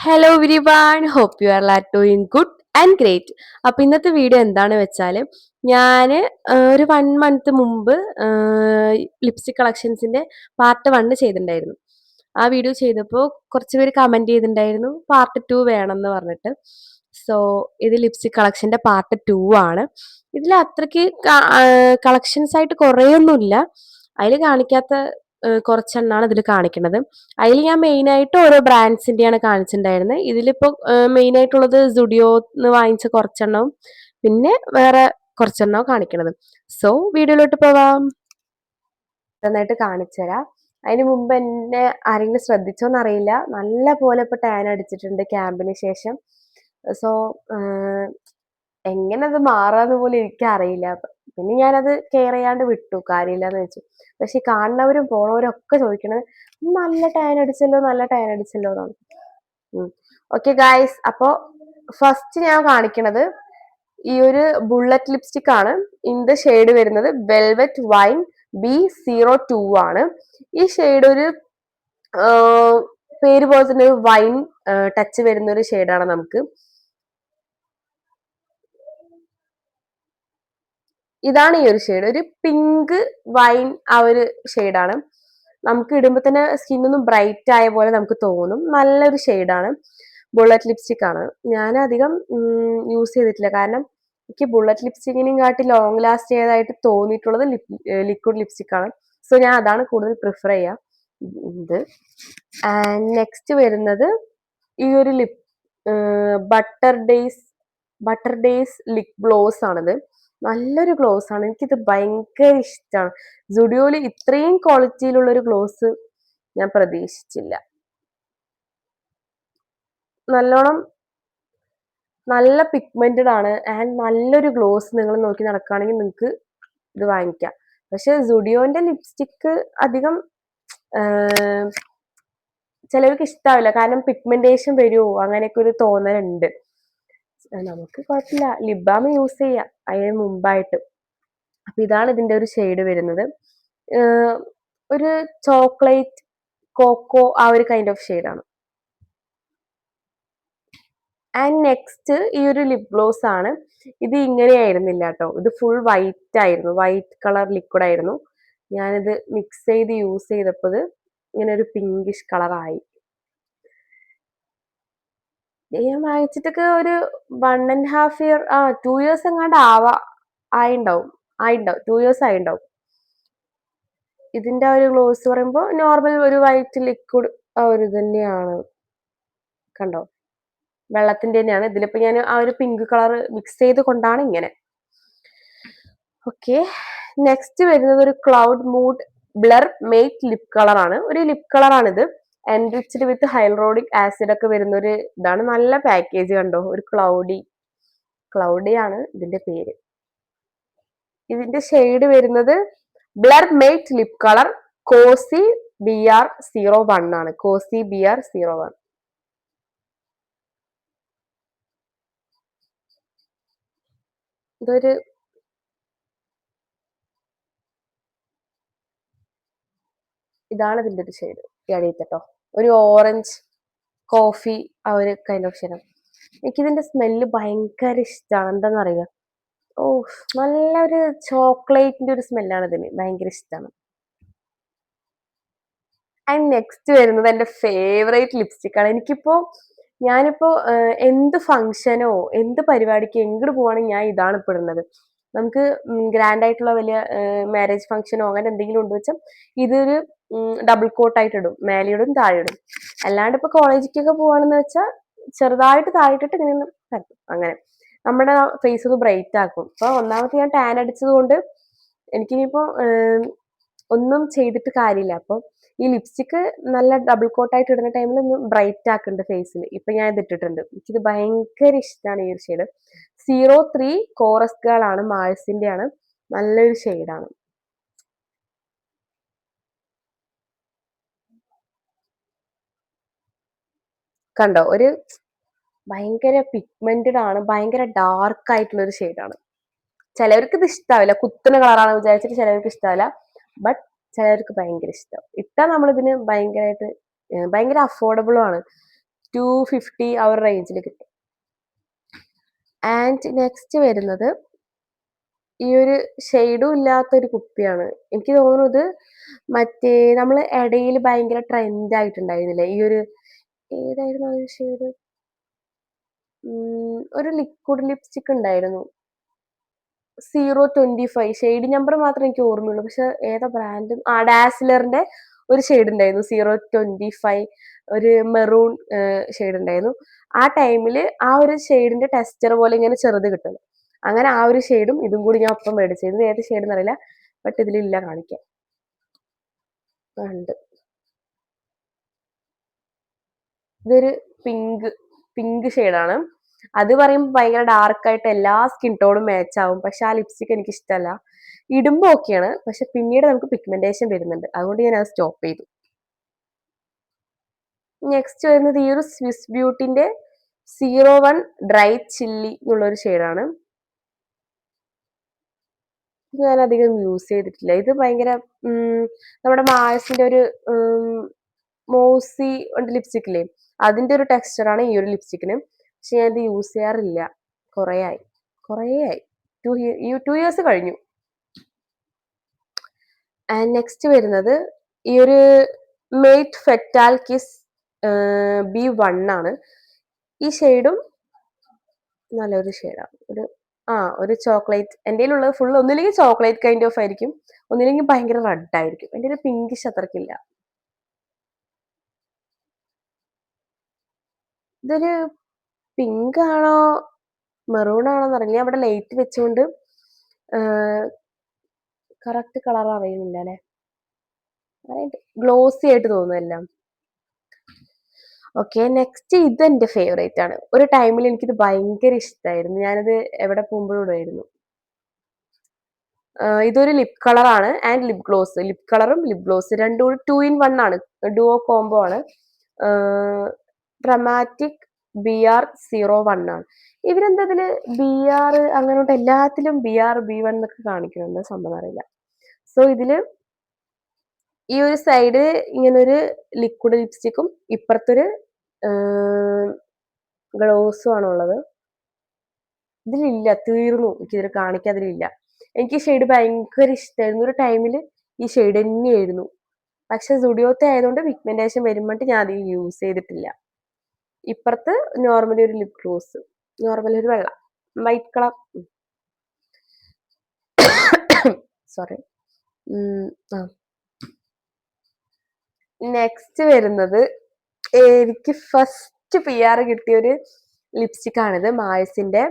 Hello everyone, hope you are doing good and great. അപ്പൊ ഇന്നത്തെ video എന്താണ് വെച്ചാല് ഞാന് ഒരു 1 മന്ത് മുമ്പ് ലിപ്സ്റ്റിക് കളക്ഷൻസിന്റെ പാർട്ട് 1 ചെയ്തിട്ടുണ്ടായിരുന്നു. ആ വീഡിയോ ചെയ്തപ്പോൾ കുറച്ച് പേര് കമന്റ് ചെയ്തിട്ടുണ്ടായിരുന്നു പാർട്ട് 2 വേണം എന്ന് പറഞ്ഞിട്ട്. സോ ഇത് ലിപ്സ്റ്റിക് കളക്ഷന്റെ പാർട്ട് 2 ആണ്. ഇതിൽ അത്രയ്ക്ക് കളക്ഷൻസ് ആയിട്ട് കുറേയൊന്നുമില്ല. അതിൽ കാണിക്കാത്ത കുറച്ചെണ്ണാണ് ഇതിൽ കാണിക്കുന്നത്. അതിൽ ഞാൻ മെയിൻ ആയിട്ട് ഓരോ ബ്രാൻഡ്സിന്റെയാണ് കാണിച്ചിട്ടുണ്ടായിരുന്നത്. ഇതിലിപ്പോ മെയിൻ ആയിട്ടുള്ളത് സുഡിയോന്ന് വാങ്ങിച്ച കുറച്ചെണ്ണവും പിന്നെ വേറെ കുറച്ചെണ്ണവും കാണിക്കണത്. സോ വീഡിയോയിലോട്ട് പോവാം. നന്നായിട്ട് കാണിച്ചു തരാം. അതിന് മുമ്പ് എന്നെ ആരെങ്കിലും ശ്രദ്ധിച്ചോന്ന് അറിയില്ല, നല്ല പോലെ ഇപ്പൊ ടാൻ അടിച്ചിട്ടുണ്ട് ക്യാമ്പിന് ശേഷം. സോ എങ്ങനെ അത് മാറാന്ന് പോലും എനിക്കറിയില്ല. പിന്നെ ഞാനത് കെയർ ചെയ്യാണ്ട് വിട്ടു, കാര്യമില്ലാന്ന് വെച്ചു. പക്ഷെ കാണുന്നവരും പോണവരും ഒക്കെ ചോദിക്കണത് നല്ല ടാൻ അടിച്ചല്ലോ, നല്ല ടാൻ അടിച്ചല്ലോ എന്നാണ്. ഓക്കെ ഗായ്സ്, അപ്പോ ഫസ്റ്റ് ഞാൻ കാണിക്കണത് ഈ ഒരു ബുള്ളറ്റ് ലിപ്സ്റ്റിക് ആണ്. ഇതിന്റെ ഷെയ്ഡ് വരുന്നത് വെൽവെറ്റ് വൈൻ B02 ആണ്. ഈ ഷെയ്ഡ് ഒരു പേര് പോലെ തന്നെ ഒരു വൈൻ ടച്ച് വരുന്ന ഒരു ഷെയ്ഡാണ്. നമുക്ക് ഇതാണ് ഈ ഒരു ഷെയ്ഡ്, ഒരു പിങ്ക് വൈൻ ആ ഒരു ഷെയ്ഡാണ്. നമുക്ക് ഇടുമ്പോൾ തന്നെ സ്കിന്നൊന്നും ബ്രൈറ്റ് ആയ പോലെ നമുക്ക് തോന്നും. നല്ലൊരു ഷെയ്ഡാണ്. ബുള്ളറ്റ് ലിപ്സ്റ്റിക് ആണ്. ഞാൻ അധികം യൂസ് ചെയ്തിട്ടില്ല, കാരണം എനിക്ക് ബുള്ളറ്റ് ലിപ്സ്റ്റിക്കിനെയും കാട്ടി ലോങ് ലാസ്റ്റ് ചെയ്തതായിട്ട് തോന്നിയിട്ടുള്ളത് ലിക്വിഡ് ലിപ്സ്റ്റിക് ആണ്. സോ ഞാൻ അതാണ് കൂടുതൽ പ്രിഫർ ചെയ്യുക. ഇത് നെക്സ്റ്റ് വരുന്നത് ഈ ഒരു ബട്ടർ ഡേയ്സ് ലിപ് ഗ്ലോസ് ആണിത്. നല്ലൊരു ഗ്ലോസ് ആണ്, എനിക്കിത് ഭയങ്കര ഇഷ്ടമാണ്. സുഡിയോയില് ഇത്രയും ക്വാളിറ്റിയിലുള്ള ഒരു ഗ്ലോസ് ഞാൻ പ്രതീക്ഷിച്ചില്ല. നല്ല പിഗ്മെന്റഡ് ആണ് ആൻഡ് നല്ലൊരു ഗ്ലോസ്. നിങ്ങൾ നോക്കി നടക്കുകയാണെങ്കിൽ നിങ്ങൾക്ക് ഇത് വാങ്ങിക്കാം. പക്ഷെ സുഡിയോന്റെ ലിപ്സ്റ്റിക്ക് അധികം ചിലവർക്ക് ഇഷ്ടാവില്ല, കാരണം പിഗ്മെന്റേഷൻ വരുമോ അങ്ങനെയൊക്കെ ഒരു തോന്നലുണ്ട്. നമുക്ക് കുഴപ്പമില്ല, ലിപ് ബാം യൂസ് ചെയ്യാം അതിന് മുമ്പായിട്ട്. അപ്പൊ ഇതാണ് ഇതിന്റെ ഒരു ഷെയ്ഡ് വരുന്നത്. ഒരു ചോക്ലേറ്റ് കോക്കോ ആ ഒരു കൈൻഡ് ഓഫ് ഷെയ്ഡാണ്. ആൻഡ് നെക്സ്റ്റ് ഈ ഒരു ലിപ് ഗ്ലോസ് ആണ്. ഇത് ഇങ്ങനെയായിരുന്നില്ല കേട്ടോ, ഇത് ഫുൾ വൈറ്റ് ആയിരുന്നു, വൈറ്റ് കളർ ലിക്വിഡ് ആയിരുന്നു. ഞാനിത് മിക്സ് ചെയ്ത് യൂസ് ചെയ്തപ്പോൾ ഇങ്ങനെ ഒരു പിങ്കിഷ് കളറായി. ഞാൻ വാങ്ങിച്ചിട്ടൊക്കെ ഒരു 1.5 ഇയർ 2 ഇയേഴ്സ് എങ്ങാണ്ട് ആയിണ്ടാവും 2 ഇയേഴ്സ് ആയിണ്ടാവും. ഇതിന്റെ ഒരു ഗ്ലോസ് പറയുമ്പോൾ നോർമൽ ഒരു വൈറ്റ് ലിക്വിഡ് ആ ഒരു തന്നെയാണ്. കണ്ടോ, വെള്ളത്തിന്റെ തന്നെയാണ്. ഇതിലിപ്പോ ഞാൻ ആ ഒരു പിങ്ക് കളർ മിക്സ് ചെയ്ത് കൊണ്ടാണ് ഇങ്ങനെ. ഓക്കെ, നെക്സ്റ്റ് വരുന്നത് ഒരു cloud mood blur matte lip colour ആണ്. ഒരു ലിപ് കളർ ആണിത്, എൻറിച്ച്ഡ് വിത്ത് ഹൈലറോണിക് ആസിഡ് ഒക്കെ വരുന്ന ഒരു ഇതാണ്. നല്ല പാക്കേജ് കണ്ടോ, ഒരു ക്ലൗഡി ആണ് ഇതിന്റെ പേര്. ഇതിന്റെ ഷെയ്ഡ് വരുന്നത് blur matte lip colour cozy BR01 ആണ്. കോസി BR01. ഇതാണ് ഇതിന്റെ ഒരു ഷെയ്ഡ്. എഴുതിട്ടോ, ഒരു ഓറഞ്ച് കോഫി ആ ഒരു കൈൻഡ് ഓഫ് ഷെയ്ഡാണ്. എനിക്കിതിന്റെ സ്മെല്ല് ഭയങ്കര ഇഷ്ടമാണ്. എന്താണെന്നറിയുക, ഓ നല്ലൊരു ചോക്ലേറ്റിന്റെ ഒരു സ്മെല്ലാണ് ഇതിന്, ഭയങ്കര ഇഷ്ടമാണ്. ആൻഡ് നെക്സ്റ്റ് വരുന്നത് എന്റെ ഫേവറേറ്റ് ലിപ്സ്റ്റിക് ആണ്. ഞാനിപ്പോ എന്ത് ഫംഗ്ഷനോ എന്ത് പരിപാടിക്ക് എങ്ങോട്ട് പോവാണെങ്കിൽ ഞാൻ ഇതാണ് ഇപ്പൊ ഇടുന്നത്. നമുക്ക് ഗ്രാൻഡ് ആയിട്ടുള്ള വലിയ മാരേജ് ഫംഗ്ഷനോ അങ്ങനെ എന്തെങ്കിലും ഉണ്ട് വെച്ചാൽ ഇതൊരു ഡബിൾ കോട്ട് ആയിട്ട് ഇടും, മേലെയിടും താഴെയിടും. അല്ലാണ്ട് ഇപ്പൊ കോളേജിലേക്കൊക്കെ പോവാണെന്ന് വെച്ചാൽ ചെറുതായിട്ട് താഴെയിട്ടിട്ട് ഇങ്ങനെ പരത്തും. അങ്ങനെ നമ്മുടെ ഫേസ് ഒന്ന് ബ്രൈറ്റ് ആക്കും. അപ്പൊ ഒന്നാമത്തെ ഞാൻ ടാൻ അടിച്ചത് കൊണ്ട് എനിക്കിനിയിപ്പോ ഒന്നും ചെയ്തിട്ട് കാര്യമില്ല. അപ്പൊ ഈ ലിപ്സ്റ്റിക്ക് നല്ല ഡബിൾ കോട്ട് ആയിട്ട് ഇടുന്ന ടൈമിൽ ഒന്ന് ബ്രൈറ്റ് ആക്കുന്നുണ്ട് ഫേസിൽ. ഇപ്പൊ ഞാൻ ഇത് ഇട്ടിട്ടുണ്ട്, എനിക്കിത് ഭയങ്കര ഇഷ്ടമാണ് ഈ ഒരു ഷെയ്ഡ്. 03 കോറസ് ഗേൾ ആണ്, മാഴ്സിന്റെ ആണ്. നല്ലൊരു ഷെയ്ഡാണ്. കണ്ടോ, ഒരു ഭയങ്കര പിഗ്മെന്റഡ് ആണ്, ഭയങ്കര ഡാർക്ക് ആയിട്ടുള്ള ഒരു ഷെയ്ഡാണ്. ചിലവർക്ക് ഇത് ഇഷ്ടാവില്ല, കുത്തുന്ന കളറാണ് വിചാരിച്ചിട്ട് ചിലവർക്ക് ഇഷ്ടാവില്ല. ബട്ട് ചിലവർക്ക് ഭയങ്കര ഇഷ്ടം. ഇട്ടാൽ നമ്മളിതിന് ഭയങ്കര അഫോർഡബിളും ആണ്. 250 ആ ഒരു റേഞ്ചിൽ കിട്ടും. ആൻഡ് നെക്സ്റ്റ് വരുന്നത് ഈ ഒരു ഷെയ്ഡും ഇല്ലാത്തൊരു കുപ്പിയാണ്. എനിക്ക് തോന്നുന്നു ഇത് മറ്റേ നമ്മള് ഇടയിൽ ഭയങ്കര ട്രെൻഡ് ആയിട്ടുണ്ടായിരുന്നില്ലേ ഈ ഒരു ഏതായിരുന്നു ആ ഒരു ഷെയ്ഡ്? ഒരു ലിക്വിഡ് ലിപ്സ്റ്റിക് ഉണ്ടായിരുന്നു. 025 ഷെയ്ഡ് നമ്പർ മാത്രമേ എനിക്ക് ഓർമ്മയുള്ളൂ. പക്ഷെ ഏതാ ബ്രാൻഡ്? ഡാസ്ലറിന്റെ ഒരു ഷെയ്ഡ് ഉണ്ടായിരുന്നു 025 ഒരു മെറൂൺ ഷെയ്ഡ് ഉണ്ടായിരുന്നു. ആ ടൈമില് ആ ഒരു ഷെയ്ഡിന്റെ ടെക്സ്ചർ പോലെ ഇങ്ങനെ ചെറുത് കിട്ടും. അങ്ങനെ ആ ഒരു ഷെയ്ഡും ഇതും കൂടി ഞാൻ ഒപ്പം മേടിച്ചു. ഇത് ഏത് ഷെയ്ഡ് എന്നറിയില്ല. ബട്ട് ഇതിലില്ല കാണിക്കാൻ. ഉണ്ട്. ഇതൊരു പിങ്ക് പിങ്ക് ഷെയ്ഡാണ്. അത് പറയുമ്പോൾ ഭയങ്കര ഡാർക്ക് ആയിട്ട് എല്ലാ സ്കിൻ ടോണും മാച്ച് ആവും. പക്ഷെ ആ ലിപ്സ്റ്റിക് എനിക്ക് ഇഷ്ടമല്ല. ഇടുമ്പോൾ ഓക്കെയാണ്. പക്ഷെ പിന്നീട് നമുക്ക് പിഗ്മെന്റേഷൻ വരുന്നുണ്ട്. അതുകൊണ്ട് ഞാൻ അത് സ്റ്റോപ്പ് ചെയ്തു. നെക്സ്റ്റ് വരുന്നത് ഈ ഒരു സ്വിസ് ബ്യൂട്ടിന്റെ 01 ഡ്രൈ ചില്ലി എന്നുള്ളൊരു ഷെയ്ഡാണ്. ഞാൻ അധികം യൂസ് ചെയ്തിട്ടില്ല. ഇത് ഭയങ്കര നമ്മുടെ മാൾസിന്റെ ഒരു മോസി ലിപ്സ്റ്റിക് ഇല്ലേ അതിന്റെ ഒരു ടെക്സ്ചറാണ് ഈ ഒരു ലിപ്സ്റ്റിക്കിന്. പക്ഷെ ഞാൻ ഇത് യൂസ് ചെയ്യാറില്ല. കുറേ ആയി. കുറേ ആയി. 2 ഇയേഴ്സ് കഴിഞ്ഞു. ആൻഡ് നെക്സ്റ്റ് വരുന്നത് ഈ ഒരു മെയ്റ്റ് ഫെറ്റാൽ കിസ് B1 ആണ്. ഈ ഷെയ്ഡും നല്ലൊരു ഷെയ്ഡാണ്. ഒരു ചോക്ലേറ്റ് എൻ്റെ കയ്യിലുള്ളത് ഫുൾ ഒന്നില്ലെങ്കിൽ ചോക്ലേറ്റ് കൈൻഡ് ഓഫ് ആയിരിക്കും, ഒന്നില്ലെങ്കിൽ ഭയങ്കര റെഡ് ആയിരിക്കും. എൻ്റെ ഒരു പിങ്കിഷ് അത്രക്കില്ല. ഇതൊരു പിങ്ക് ആണോ മെറൂൺ ആണോ എന്നറിയില്ല. അവിടെ ലൈറ്റ് വെച്ചുകൊണ്ട് കറക്റ്റ് കളർ അറിയുന്നില്ല അല്ലെ. ഗ്ലോസി ആയിട്ട് തോന്നുന്നെല്ലാം. ഓക്കെ, നെക്സ്റ്റ് ഇത് എന്റെ ഫേവറേറ്റ് ആണ്. ഒരു ടൈമിൽ എനിക്കിത് ഭയങ്കര ഇഷ്ടമായിരുന്നു. ഞാനിത് എവിടെ പോകുമ്പോഴും ഇടുമായിരുന്നു. ഇതൊരു ലിപ് കളറാണ് ആൻഡ് ലിപ് ഗ്ലോസ്. ലിപ് കളറും ലിപ് ഗ്ലോസ് രണ്ടും കൂടി 2 in 1 ആണ്. ഡുവോ കോംബോ ആണ്. ഡ്രമാറ്റിക് BR01 ആണ്. ഇവരെന്താ ഇതില് BR അങ്ങനോട്ട് എല്ലാത്തിലും BR B1 എന്നൊക്കെ കാണിക്കുന്നുണ്ട്. സംഭവം അറിയില്ല. സോ ഇതില് ഈ ഒരു സൈഡ് ഇങ്ങനൊരു ലിക്വിഡ് ലിപ്സ്റ്റിക്കും ഇപ്പുറത്തൊരു ഗ്ലോസും ആണുള്ളത്. ഇതിലില്ല, തീർന്നു. എനിക്കിതിൽ കാണിക്കാതിലില്ല. എനിക്ക് ഷെയ്ഡ് ഭയങ്കര ഇഷ്ടമായിരുന്നു. ഒരു ടൈമില് ഈ ഷെയ്ഡ് തന്നെയായിരുന്നു. പക്ഷെ സുഡിയോത്തെ ആയതുകൊണ്ട് പിഗ്മെന്റേഷൻ വരുമ്പോട്ട് ഞാൻ അത് യൂസ് ചെയ്തിട്ടില്ല. ഇപ്പുറത്ത് നോർമലി ഒരു ലിപ് ഗ്ലോസ്, നോർമലി ഒരു വെള്ള വൈറ്റ് കളർ. സോറി. നെക്സ്റ്റ് വരുന്നത് എനിക്ക് ഫസ്റ്റ് PR കിട്ടിയ ഒരു ലിപ്സ്റ്റിക് ആണിത്. മായസിന്റെ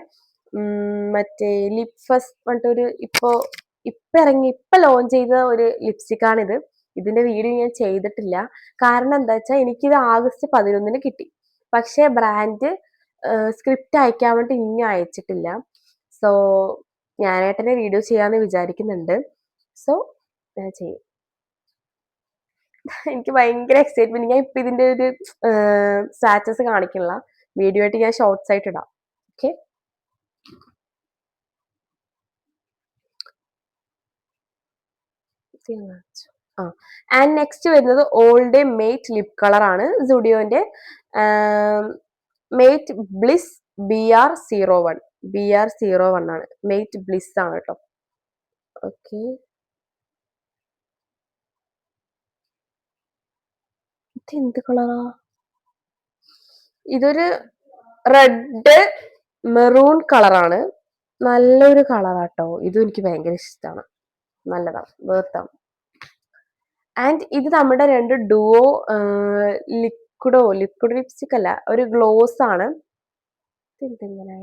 മറ്റേ ലിപ് ഫസ്റ്റ് പറഞ്ഞിട്ടൊരു ഇപ്പൊ ലോഞ്ച് ചെയ്ത ഒരു ലിപ്സ്റ്റിക് ആണിത്. ഇതിന്റെ വീഡിയോ ഞാൻ ചെയ്തിട്ടില്ല. കാരണം എന്താ വെച്ചാൽ എനിക്കിത് August 11 കിട്ടി. പക്ഷെ ബ്രാൻഡ് സ്ക്രിപ്റ്റ് അയക്കാൻ വേണ്ടി ഇനിയും അയച്ചിട്ടില്ല. സോ ഞാനായിട്ടെന്നെ വീഡിയോ ചെയ്യാന്ന് വിചാരിക്കുന്നുണ്ട്. സോ ഞാൻ ചെയ്യും. എനിക്ക് ഭയങ്കര എക്സൈറ്റ്മെന്റ്. ഞാൻ ഇപ്പൊ ഇതിന്റെ ഒരു സ്റ്റാറ്റസ് കാണിക്കണില്ല. വീഡിയോ ആയിട്ട് ഞാൻ ഷോർട്സ് ആയിട്ട് ഇടാം. ഓക്കെ, ആൻഡ് നെക്സ്റ്റ് വരുന്നത് all day mate lip colour ആണ്. സുഡിയോന്റെ മേറ്റ് ബ്ലിസ് BR01. BR01 ആണ്. മേറ്റ് ബ്ലിസ് ആണ് കേട്ടോ. ഓക്കെ, ഇത് എന്ത് കളറാ? ഇതൊരു റെഡ് മെറൂൺ കളറാണ്. നല്ലൊരു കളറാട്ടോ. ഇതും എനിക്ക് ഭയങ്കര ഇഷ്ടമാണ്. നല്ലതാണ്, വേർത്താണ്. ആൻഡ് ഇത് നമ്മുടെ രണ്ട് ഡുവോ ലിക്വിഡ് ലിപ്സ്റ്റിക് അല്ല, ഒരു ഗ്ലോസ് ആണ്. ഇതെങ്ങനെ?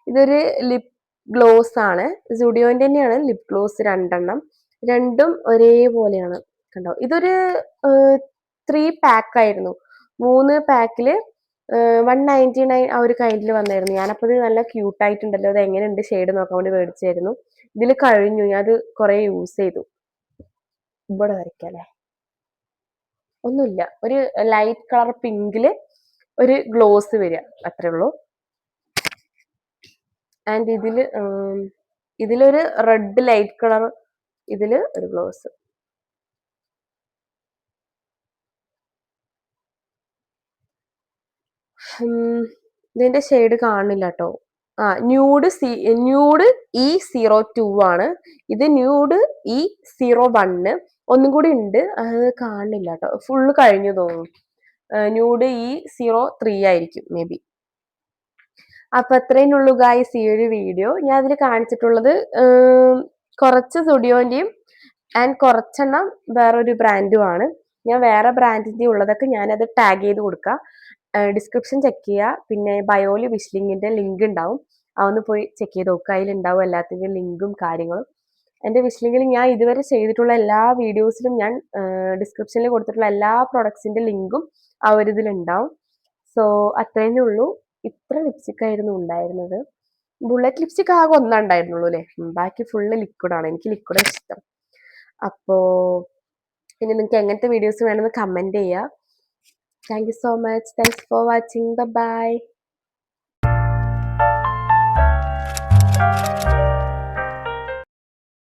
ഇതൊരു ലിപ് ഗ്ലോസ് ആണ്. സുഡിയോന്റെ തന്നെയാണ് ലിപ് ഗ്ലോസ് രണ്ടെണ്ണം. രണ്ടും ഒരേപോലെയാണ്. കണ്ടോ, ഇതൊരു 3 പാക്ക് ആയിരുന്നു. 3 പാക്കില് 199 ആ ഒരു കൈൻഡിൽ വന്നായിരുന്നു. ഞാനപ്പോൾ ഇത് നല്ല ക്യൂട്ട് ആയിട്ടുണ്ടല്ലോ, ഇത് എങ്ങനെയുണ്ട് ഷെയ്ഡ് നോക്കാൻ വേണ്ടി മേടിച്ചായിരുന്നു. ഇതിൽ കഴിഞ്ഞു, ഞാൻ അത് കുറെ യൂസ് ചെയ്തു. ഇവിടെ വരയ്ക്കല്ലേ, ഒന്നുമില്ല. ഒരു ലൈറ്റ് കളർ പിങ്കില് ഒരു ഗ്ലോസ് വരിക, അത്രേ ഉള്ളൂ. ആൻഡ് ഇതിലൊരു റെഡ് ലൈറ്റ് കളർ, ഇതില് ഒരു ഗ്ലോസ്. ഇതിന്റെ ഷെയ്ഡ് കാണില്ല കേട്ടോ. ന്യൂഡ് E02 ആണ്. ഇത് ന്യൂഡ് E01. ഒന്നും കൂടി ഉണ്ട്, അത് കാണില്ല കേട്ടോ. ഫുള്ള് കഴിഞ്ഞു തോന്നുന്നു. ന്യൂഡ് E03 ആയിരിക്കും മേ ബി. അപ്പൊ അത്രയും ഉള്ളൂ ഗായ്സ് ഈ ഒരു വീഡിയോ. ഞാൻ അതിൽ കാണിച്ചിട്ടുള്ളത് കുറച്ച് സ്റ്റുഡിയോന്റെയും ആൻഡ് കുറച്ചെണ്ണം വേറൊരു ബ്രാൻഡുമാണ്. ഞാൻ വേറെ ബ്രാൻഡിന്റെ ഉള്ളതൊക്കെ ഞാനത് ടാഗ് ചെയ്ത് കൊടുക്കാം. ഡിസ്ക്രിപ്ഷൻ ചെക്ക് ചെയ്യുക. പിന്നെ ബയോയിൽ വിഷ്ലിങ്ങിന്റെ ലിങ്ക് ഉണ്ടാവും, അതൊന്ന് പോയി ചെക്ക് ചെയ്ത് നോക്കുക. അതിലുണ്ടാവും എല്ലാത്തിൻ്റെയും ലിങ്കും കാര്യങ്ങളും. എൻ്റെ വിഷ്ലിങ്ങിൽ ഞാൻ ഇതുവരെ ചെയ്തിട്ടുള്ള എല്ലാ വീഡിയോസിലും ഞാൻ ഡിസ്ക്രിപ്ഷനിൽ കൊടുത്തിട്ടുള്ള എല്ലാ പ്രൊഡക്ട്സിന്റെ ലിങ്കും ആ ഒരു ഇതിലുണ്ടാവും. സോ അത്രയേ ഉള്ളൂ. ഇത്ര ലിപ്സ്റ്റിക് ആയിരുന്നു ഉണ്ടായിരുന്നത്. ബുള്ളറ്റ് ലിപ്സ്റ്റിക് ആകെ ഒന്നേ ഉണ്ടായിരുന്നുള്ളൂ അല്ലേ. ബാക്കി ഫുള്ള് ലിക്വിഡാണ്. എനിക്ക് ലിക്വിഡാണ് ഇഷ്ടം. അപ്പോ ഇനി നിങ്ങൾക്ക് എങ്ങനത്തെ വീഡിയോസ് വേണമെന്ന് കമന്റ് ചെയ്യുക. Thank you so much. Thanks for watching. By.